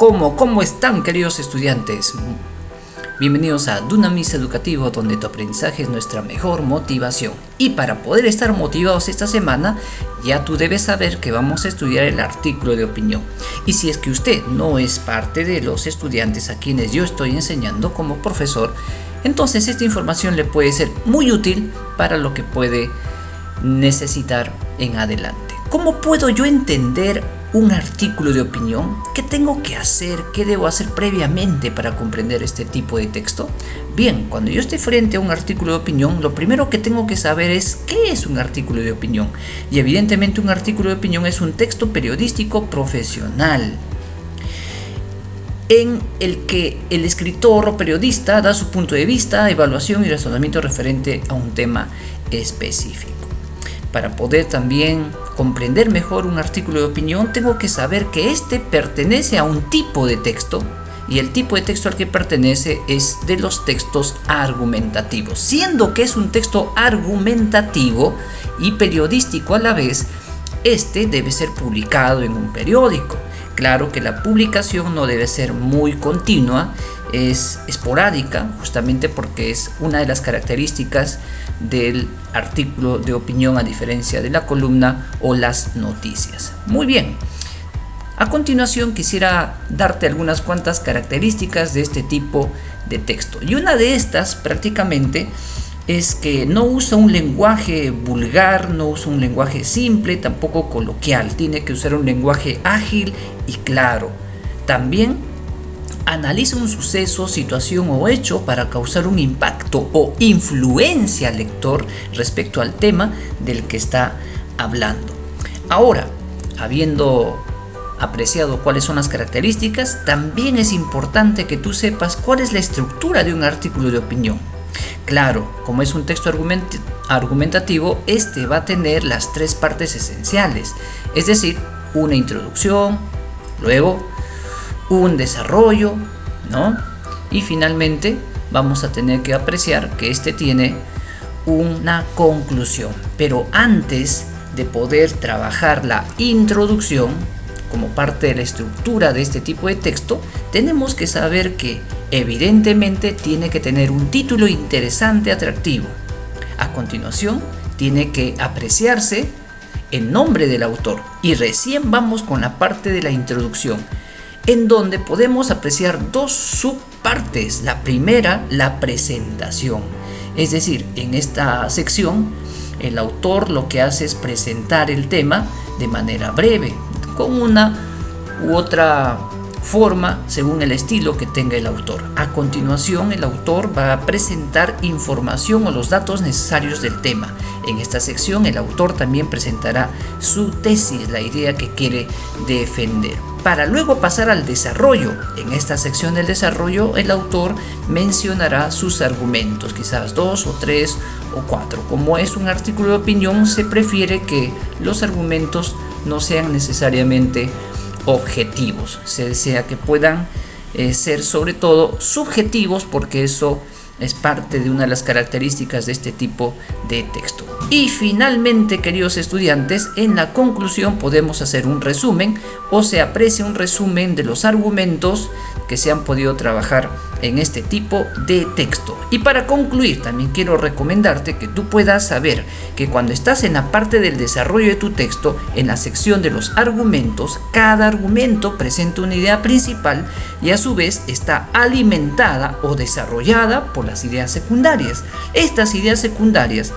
¿Cómo están, queridos estudiantes? Bienvenidos a Dunamis Educativo, donde tu aprendizaje es nuestra mejor motivación. Y para poder estar motivados esta semana, ya tú debes saber que vamos a estudiar el artículo de opinión. Y si es que usted no es parte de los estudiantes a quienes yo estoy enseñando como profesor, entonces esta información le puede ser muy útil para lo que puede necesitar en adelante. ¿Cómo puedo yo entender un artículo de opinión? ¿Qué tengo que hacer? ¿Qué debo hacer previamente para comprender este tipo de texto? Bien, cuando yo estoy frente a un artículo de opinión, lo primero que tengo que saber es qué es un artículo de opinión. Y evidentemente un artículo de opinión es un texto periodístico profesional en el que el escritor o periodista da su punto de vista, evaluación y razonamiento referente a un tema específico. Para poder también comprender mejor un artículo de opinión, tengo que saber que este pertenece a un tipo de texto, y el tipo de texto al que pertenece es de los textos argumentativos. Siendo que es un texto argumentativo y periodístico a la vez, este debe ser publicado en un periódico. Claro que la publicación no debe ser muy continua, es esporádica, justamente porque es una de las características del artículo de opinión, a diferencia de la columna o las noticias. Muy bien, a continuación quisiera darte algunas cuantas características de este tipo de texto, y una de estas prácticamente es que no usa un lenguaje vulgar, no usa un lenguaje simple, tampoco coloquial. Tiene que usar un lenguaje ágil y claro. También analiza un suceso, situación o hecho para causar un impacto o influencia al lector respecto al tema del que está hablando. Ahora, habiendo apreciado cuáles son las características, también es importante que tú sepas cuál es la estructura de un artículo de opinión. Claro, como es un texto argumentativo, este va a tener las tres partes esenciales, es decir, una introducción, luego un desarrollo, ¿no? Y finalmente vamos a tener que apreciar que este tiene una conclusión. Pero antes de poder trabajar la introducción como parte de la estructura de este tipo de texto, tenemos que saber que evidentemente tiene que tener un título interesante, atractivo. A continuación, tiene que apreciarse el nombre del autor. Y recién vamos con la parte de la introducción, en donde podemos apreciar dos subpartes. La primera, la presentación. Es decir, en esta sección, el autor lo que hace es presentar el tema de manera breve, con una u otra forma según el estilo que tenga el autor. A continuación, el autor va a presentar información o los datos necesarios del tema. En esta sección, el autor también presentará su tesis, la idea que quiere defender, para luego pasar al desarrollo. En esta sección del desarrollo, el autor mencionará sus argumentos, quizás 2 o 3 o 4. Como es un artículo de opinión, se prefiere que los argumentos no sean necesariamente objetivos. Se desea que puedan ser sobre todo subjetivos, porque eso es parte de una de las características de este tipo de texto. Y finalmente, queridos estudiantes, en la conclusión podemos hacer un resumen, o se aprecia un resumen de los argumentos que se han podido trabajar en este tipo de texto. Y para concluir, también quiero recomendarte que tú puedas saber que cuando estás en la parte del desarrollo de tu texto, en la sección de los argumentos, cada argumento presenta una idea principal y a su vez está alimentada o desarrollada por las ideas secundarias. Estas ideas secundarias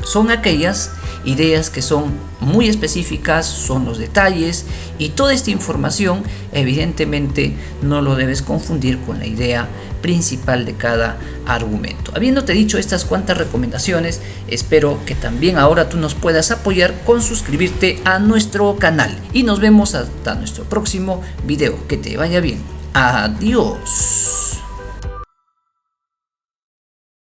son aquellas ideas que son muy específicas, son los detalles, y toda esta información evidentemente no lo debes confundir con la idea principal de cada argumento. Habiéndote dicho estas cuantas recomendaciones, espero que también ahora tú nos puedas apoyar con suscribirte a nuestro canal, y nos vemos hasta nuestro próximo video. Que te vaya bien. Adiós.